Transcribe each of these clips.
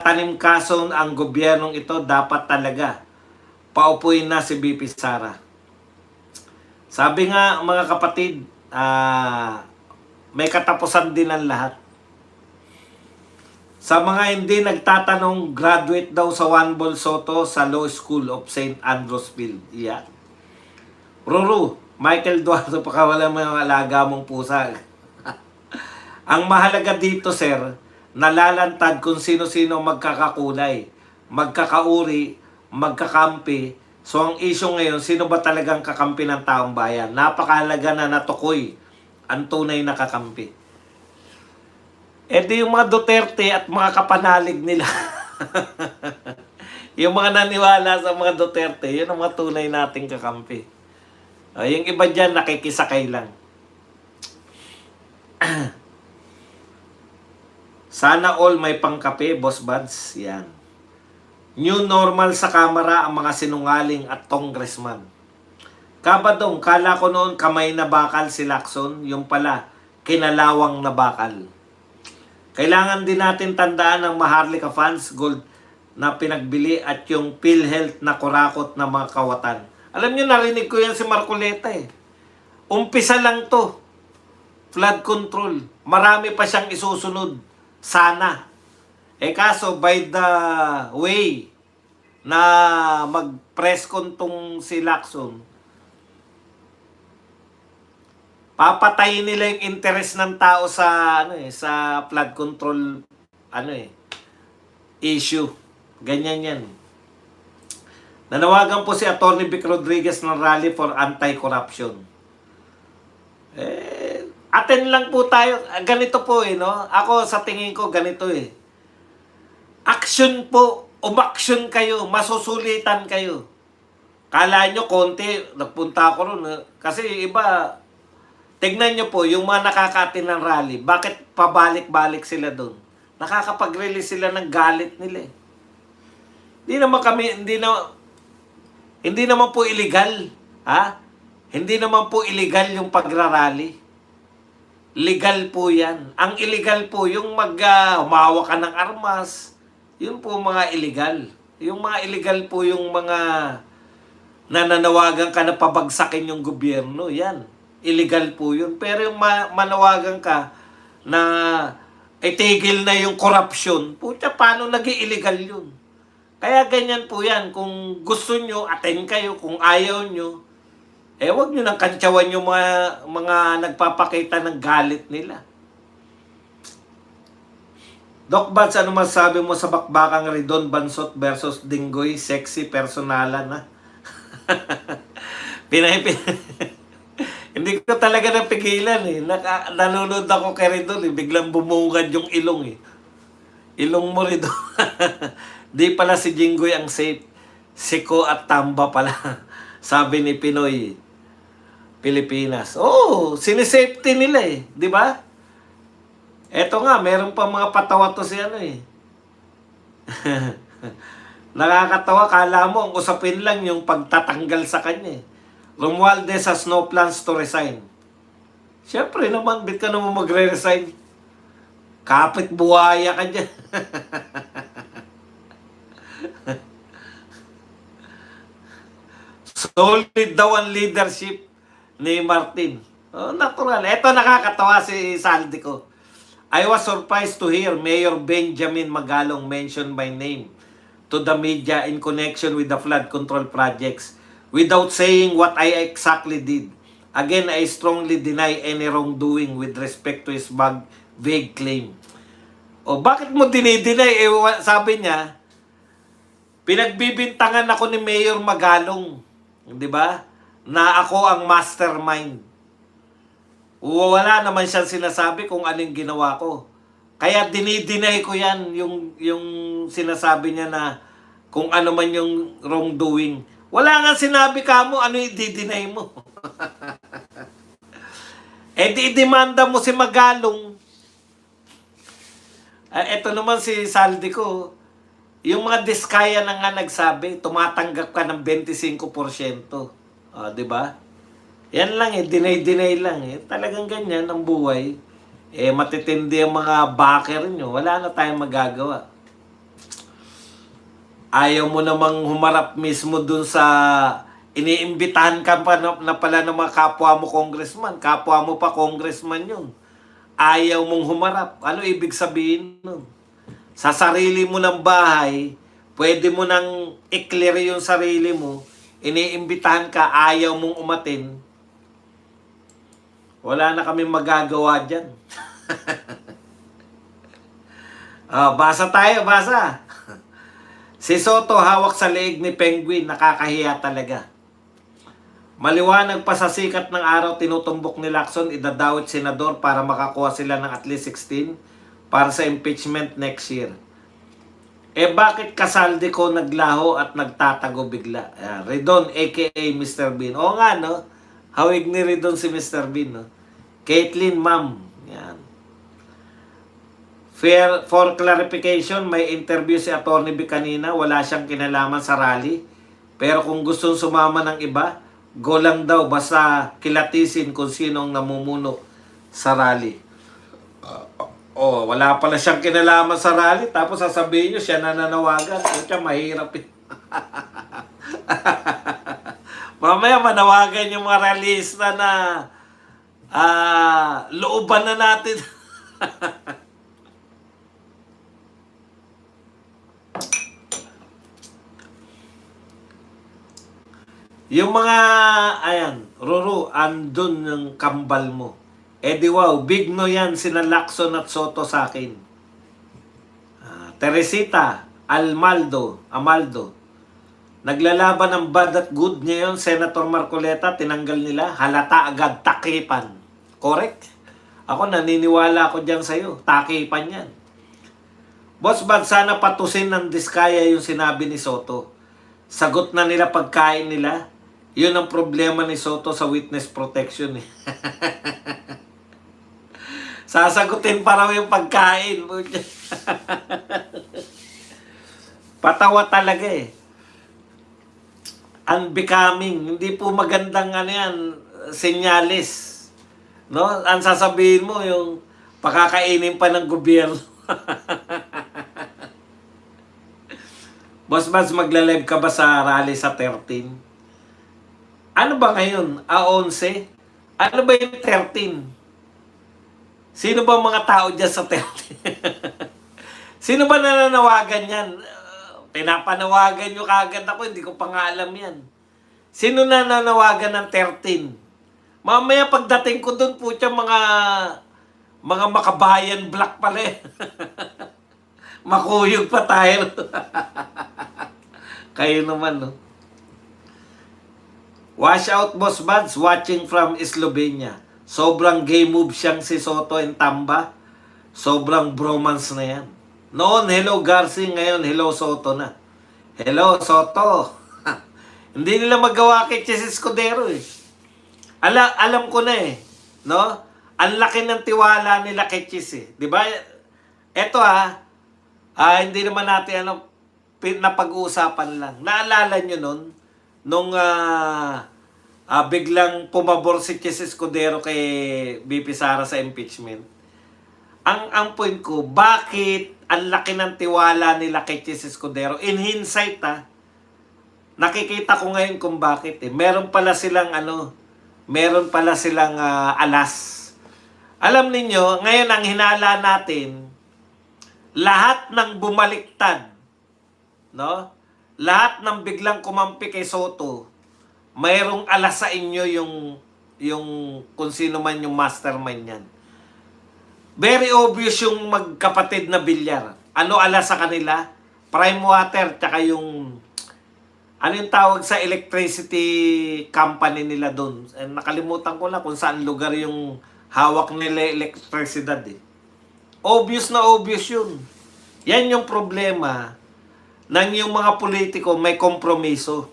tanim kaso ang gobyernong ito, dapat talaga paupuin na si BP Sara. Sabi nga mga kapatid, may katapusan din ang lahat. Sa mga hindi nagtatanong, graduate daw sa Juan Bolsoto sa Law School of St. Andrews Field. Yeah. Ruru, Michael Duardo, pakawala mo yung alaga mong pusa. Ang mahalaga dito, sir, nalalantad kung sino-sino magkakakulay, magkakauri, magkakampi. So ang issue ngayon, sino ba talagang kakampi ng taong bayan? Napakahalaga na natukoy ang tunay na kakampi. Eh di yung mga Duterte at mga kapanalig nila. Yung mga naniwala sa mga Duterte, yun ang mga tunay nating kakampi. Yung iba dyan, nakikisakay lang. Sana all may pangkape, Boss Buds. Yan. New normal sa kamera ang mga sinungaling at congressman. Kabadong, kala ko noon kamay na bakal si Lacson, yung pala, kinalawang na bakal. Kailangan din natin tandaan ang Maharlika Funds Gold na pinagbili at yung PhilHealth na kurakot na mga kawatan. Alam nyo, narinig ko yan si Marcoleta eh. Umpisa lang to. Flood control. Marami pa siyang isusunod. Sana. Eh kaso, by the way na mag-press con tong si Lacson, papatayin nila yung interest ng tao sa sa flood control issue. Ganyan yan. Nanawagan po si Atty. Vic Rodriguez ng Rally for Anti-Corruption. Attend lang po tayo. Ganito po no? Ako sa tingin ko ganito Action po. Umaksyon kayo. Masusulitan kayo. Kala nyo konti. Nagpunta ako ron. Kasi iba, tignan nyo po, yung mga nakakatin ng rally, bakit pabalik-balik sila doon? Nakakapag-release sila ng galit nila Hindi naman po illegal. Ha? Hindi naman po illegal yung pagrarally. Legal po yan. Ang illegal po, yung humawak ka ng armas, yun po mga illegal. Yung mga illegal po yung mga nananawagan ka na pabagsakin yung gobyerno, yan. Illegal po yun. Pero yung manawagan ka na itigil na yung corruption, puta, paano nag-i-illegal yun? Kaya ganyan po yan. Kung gusto nyo, attend kayo. Kung ayaw nyo, wag nyo nang kantsawan yung mga nagpapakita ng galit nila. Doc Bats, ano masasabi mo sa bakbakang Ridon Bansot versus Dinggoy? Sexy personalan na. Hindi ko talaga napigilan nanonood ako kay Ridon biglang bumungad yung ilong Ilong mo Ridon. Di pala si Jinggoy ang safe. Siko at Tamba pala. Sabi ni Pinoy Pilipinas. Sinisafety nila di ba? Eto nga, meron pa mga patawa to si Nakakatawa, kala mo ang usapin lang yung pagtatanggal sa kanya Romualdez has no plans to resign. Siyempre naman, bit ka naman magre-resign. Kapit buhaya ka dyan. Solid daw ang leadership ni Martin. Natural. Ito nakakatawa si Saldico. I was surprised to hear Mayor Benjamin Magalong mention my name to the media in connection with the flood control projects without saying what I exactly did. Again, I strongly deny any wrongdoing with respect to his vague claim. Bakit mo dinideny? Sabi niya, pinagbibintangan ako ni Mayor Magalong. Di ba? Na ako ang mastermind. Wala naman siyang sinasabi kung anong ginawa ko. Kaya dinideny ko yan, yung sinasabi niya na kung ano man yung wrongdoing. Wala nga sinabi ka mo, ano yung dideny mo? Di-demanda mo si Magalong. Eto naman si Saldico. Yung mga diskaya na nga nagsabi, tumatanggap ka ng 25%. Di ba? Yan lang deny lang Talagang ganyan ang buhay. Matitindi ang mga backer nyo. Wala na tayong magagawa. Ayaw mo namang humarap mismo dun sa iniimbitahan ka pa na pala ng mga kapwa mo congressman. Kapwa mo pa congressman yun. Ayaw mong humarap. Ano ibig sabihin nun? Sa sarili mo ng bahay, pwede mo nang i-clear yung sarili mo. Iniimbitahan ka, ayaw mong umatin. Wala na kami magagawa dyan. Basa tayo, basa. Si Soto hawak sa leeg ni Penguin, nakakahiya talaga. Maliwanag pa sa sikat ng araw, tinutumbok ni Lacson, idadawit senador para makakuha sila ng at least 16 para sa impeachment next year. Bakit Kasaldi ko naglaho at nagtatago bigla? Redon aka Mr. Bean. Oo nga, no? Hawig ni Redon si Mr. Bean, no? Caitlyn, ma'am. Yan. For clarification, may interview si Atty. B kanina, wala siyang kinalaman sa rally. Pero kung gustong sumama ng iba, go lang daw, basta kilatisin kung sinong namumuno sa rally. Wala pala siyang kinalaman sa rally, tapos sasabihin nyo, siya nananawagan. Kaya mahirap eh. Mamaya manawagan yung mga rallyista na looban na natin. Yung mga, ayan, Ruru, andun yung kambal mo. Di wow, big no yan, sina Lacson at Soto sa akin. Teresita, Amaldo, naglalaban ng bad at good ngayon, Senator Marcoleta, tinanggal nila, halata agad, takipan. Correct? Ako, naniniwala ako dyan sa'yo, takipan yan. Boss Bad, sana patusin ng diskaya yung sinabi ni Soto. Sagot na nila pagkain nila. Yun ang problema ni Soto sa witness protection eh. Sasagutin pa raw yung pagkain. Patawa talaga eh. Unbecoming. Hindi po magandang ano yan, senyalis. No? Ang sasabihin mo yung pakakainin pa ng gobyerno. Boss Baz, magla-live ka ba sa rally sa 13? Ano ba ngayon? 11? Ano ba yung 13? Sino ba mga tao dyan sa 13? Sino ba nananawagan yan? Pinapanawagan nyo kagad ako, hindi ko pa nga alam yan. Sino nananawagan ng 13? Mamaya pagdating ko doon po siya mga makabayan black pala eh. Makuyog pa tayo. Kayo naman, no? Wash out, Boss Buds, watching from Slovenia. Sobrang gay move siyang si Soto and Tamba. Sobrang bromance na yan. Noon, hello Garci, ngayon hello Soto na. Hello Soto. Hindi nila magawa kay Chis Escudero eh. Alam ko na eh. No? Ang laki ng tiwala nila kay Chis eh. Di ba? Eto hindi naman natin napag-uusapan lang. Naalala nyo nun? Nung biglang pumabor si Chis Escudero kay BP Sara sa impeachment. Ang point ko, bakit ang laki ng tiwala nila kay Chis Escudero? In hindsight, nakikita ko ngayon kung bakit eh. Meron pala silang alas. Alam ninyo, ngayon ang hinala natin, lahat ng bumaliktad, no? Lahat ng biglang kumampi kay Soto, mayroong alas sa inyo yung kung sino man yung mastermind yan. Very obvious yung magkapatid na bilyar. Ano alas sa kanila? Prime Water, tsaka yung ano yung tawag sa electricity company nila doon. Nakalimutan ko na kung saan lugar yung hawak nila elektrisidad eh. Obvious na obvious yun. Yan yung problema nang yung mga politiko may kompromiso.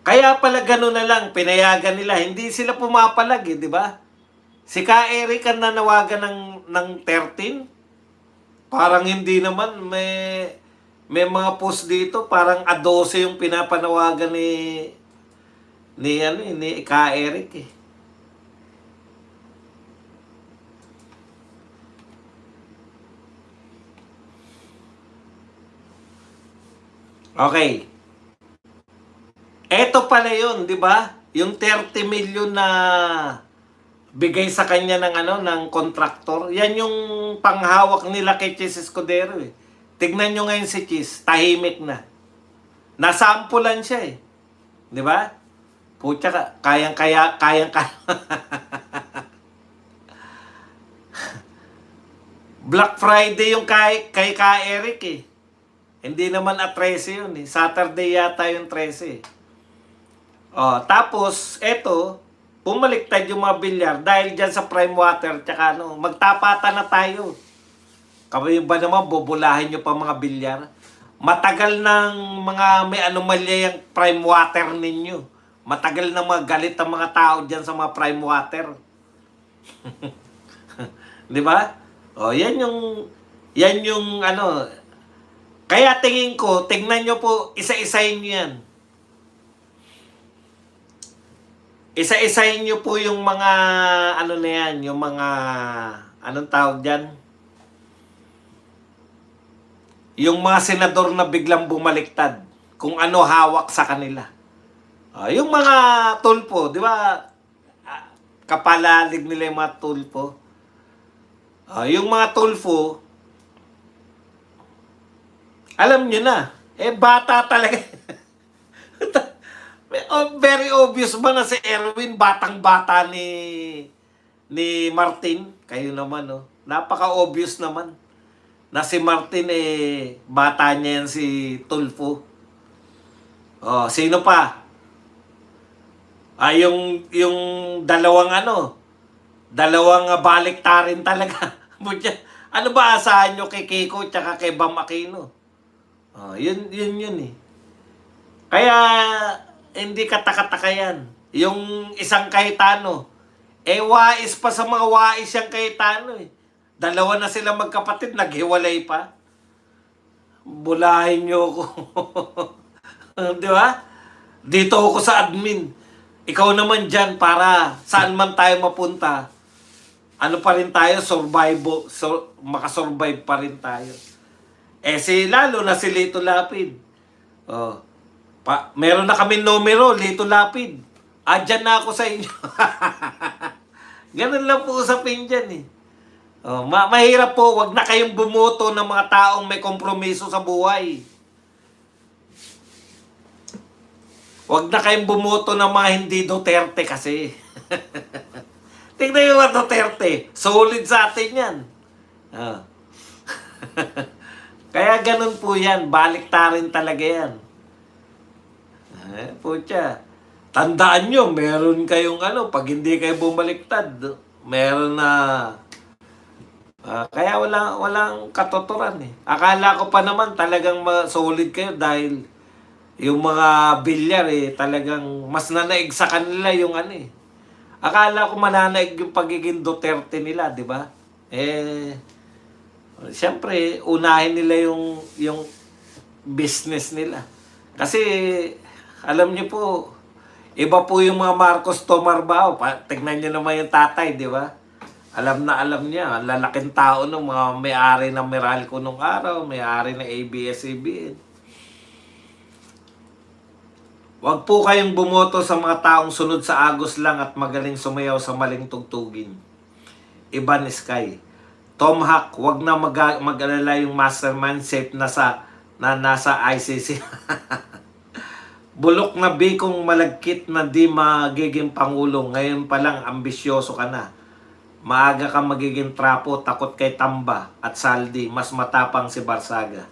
Kaya pala gano'n na lang, pinayagan nila. Hindi sila pumapalag eh, di ba? Si Ka Eric ang nanawagan ng 13. Parang hindi naman, may mga post dito, parang 12 yung pinapanawagan ni Ka Eric eh. Okay. Eto pala yun, di ba? Yung 30 million na bigay sa kanya ng ng kontraktor. Yan yung panghawak nila kay Chis Escudero eh. Tignan nyo ngayon si Chis, tahimik na. Nasampulan siya eh. Di ba? Putya ka, kayang Black Friday yung kay Ka Eric eh. Hindi naman at 13 yun eh. Saturday yata yung 13 eh. Oh, tapos, eto, bumaliktad yung mga bilyar dahil dyan sa prime water tsaka magtapatan na tayo. Kami ba naman bubulahin nyo pa mga bilyar? Matagal ng mga may anomalya yung prime water ninyo. Matagal na mga galit ang mga tao dyan sa mga prime water. Di ba? O, yan yung kaya tingin ko, tingnan nyo po, isa-isayin nyo yan. Isa-isayin nyo po yung mga, na yan, yung mga, anong tawag dyan? Yung mga senador na biglang bumaliktad, kung ano hawak sa kanila. Yung mga tulpo, di ba? Kapalalig nila yung mga tulpo. Yung mga tulpo, alam nyo na, bata talaga. Very obvious ba na si Erwin, batang-bata ni Martin? Kayo naman, no? Napaka-obvious naman na si Martin, bata niya yan si Tulfo. Sino pa? Yung dalawang dalawang baliktarin talaga. Ano ba asahan nyo kay Kiko tsaka kay Bam Aquino? Yun eh. Kaya, hindi katakataka yan. Yung isang Cayetano, wais pa sa mga wais yung Cayetano eh. Dalawa na sila magkapatid, naghiwalay pa. Bulahin nyo ako. Di ba? Dito ako sa admin. Ikaw naman dyan para saan man tayo mapunta. Ano pa rin tayo, makasurvive pa rin tayo. Lalo na si Lito Lapid. Meron na kami numero, Lito Lapid. Dyan na ako sa inyo. Ganun lang po usapin dyan eh. Mahirap po, wag na kayong bumoto ng mga taong may kompromiso sa buhay. Wag na kayong bumoto ng mga hindi Duterte kasi. Tingnan yung mga Duterte. Solid sa atin yan. Kaya ganun po yan. Baliktarin talaga yan. Putya. Tandaan nyo, meron kayong pag hindi kayo bumaliktad, meron na... kaya walang katotoran eh. Akala ko pa naman talagang solid kayo dahil yung mga bilyar talagang mas nanaig sa kanila yung Akala ko mananaig yung pagiging Duterte nila, di ba? Siyempre, unahin nila yung business nila. Kasi, alam niyo po, iba po yung mga Marcos Tomarbao. Tignan niyo naman yung tatay, di ba? Alam niya. Lalaking tao ng mga may-ari ng Meralco nung araw, may-ari ng ABS-CBN. Huwag po kayong bumoto sa mga taong sunod sa agos lang at magaling sumayaw sa maling tugtugin. Iban Sky. Tom Hack, wag na mag-alala yung mastermind safe na nasa ICC. Bulok na bikong malagkit na di magiging pangulo. Ngayon pa lang, ambisyoso ka na. Maaga ka magiging trapo, takot kay Tamba at Saldi. Mas matapang si Barsaga.